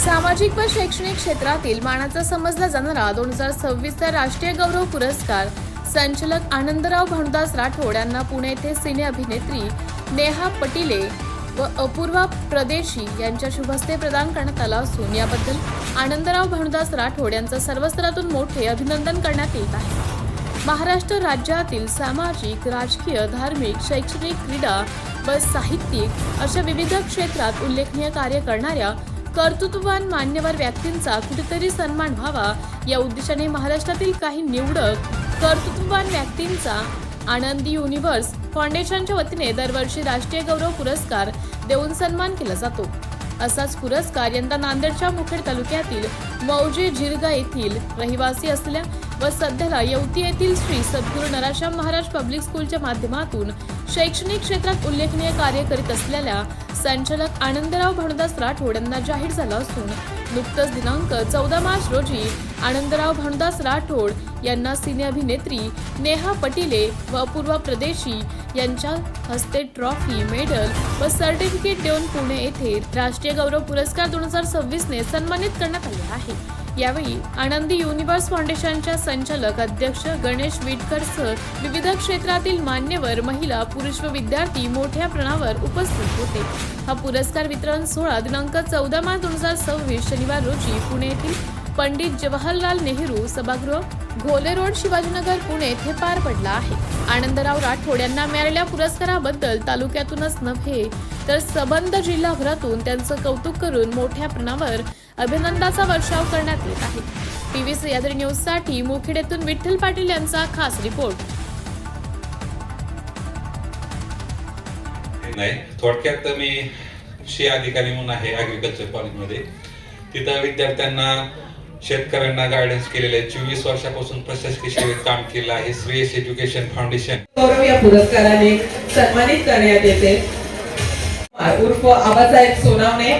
सामाजिक व शैक्षणिक क्षेत्रातील मानाचा समजला जाणारा 2026चा राष्ट्रीय गौरव पुरस्कार संचालक आनंदराव भानुदास राठोड यांना पुणे येथे सिने अभिनेत्री नेहा पटिले व अपूर्वा प्रदेशी यांच्या शुभ हस्ते प्रदान करण्यात आला असून याबद्दल आनंदराव भानुदास राठोड यांचं सर्व स्तरातून मोठे अभिनंदन करण्यात येत आहे। महाराष्ट्र राज्यातील सामाजिक, राजकीय, धार्मिक, शैक्षणिक, क्रीडा व साहित्यिक अशा विविध क्षेत्रात उल्लेखनीय कार्य करणाऱ्या कर्तृत्ववान मान्यवर व्यक्तींचा कुठेतरी सन्मान व्हावा या उद्देशाने महाराष्ट्रातील काही निवडक कर्तृत्ववान व्यक्तींचा आनंदी युनिव्हर्स फाउंडेशनच्या वतीने दरवर्षी राष्ट्रीय गौरव पुरस्कार देऊन सन्मान केला जातो। असाच पुरस्कार यंदा नांदेडच्या मुखेड तालुक्यातील मौजे जिरगा येथील रहिवासी असलेल्या व सध्याला येवती येथील श्री सद्गुरू नराशाम महाराज पब्लिक स्कूलच्या माध्यमातून शैक्षणिक क्षेत्रात उल्लेखनीय कार्य करीत असलेल्या संचालक आनंदराव भानुदास राठोड यांना जाहीर झाला असून नुकतंच दिनांक 14 मार्च रोजी आनंदराव भानुदास राठोड यांना सिने अभिनेत्री नेहा पटिले व अपूर्वा प्रदेशी यांच्या हस्ते ट्रॉफी, मेडल व सर्टिफिकेट देऊन पुणे येथे राष्ट्रीय गौरव पुरस्कार 2026 ने सन्मानित करण्यात आले आहे। यावेळी आनंदी युनिव्हर्स फाउंडेशनच्या संचालक अध्यक्ष गणेश विटकरसह विविध क्षेत्रातील मान्यवर, महिला, पुरुष व विद्यार्थी मोठ्या प्रमाणावर उपस्थित होते। हा पुरस्कार वितरण सोहळा दिनांक 14 मार्च 2026 शनिवार रोजी पुणे येथील पंडित जवाहरलाल नेहरू सभागृह, घोले रोड, शिवाजीनगर, पुणे येथे पार पडला आहे। आनंदराव राठोड यांना मिळालेल्या पुरस्काराबद्दल तालुक्यातूनच नव्हे तर संबंध जिल्हाभरातून त्यांचं कौतुक करून मोठ्या प्रमाणावर अभिनंदनाचा वर्षाव करण्यात येत आहे। टीव्ही सह्याद्री न्यूज साठी मुखेड येथून विठ्ठल पाटील यांचा खास रिपोर्ट। थोडक्यात मी अधिकारी म्हणून आहे ऍग्रीकल्चर कॉलेजमध्ये। तिथं विद्यार्थ्यांना, शेतकऱ्यांना गायडन्स केलेले 24 वर्षापासून प्रशासकीय सेवेत काम केलं आहे। श्रेयस एज्युकेशन फाउंडेशन गौरव या पुरस्काराने सन्मानित करण्यात येते। उर्फ आबासाहेब सोनावणे।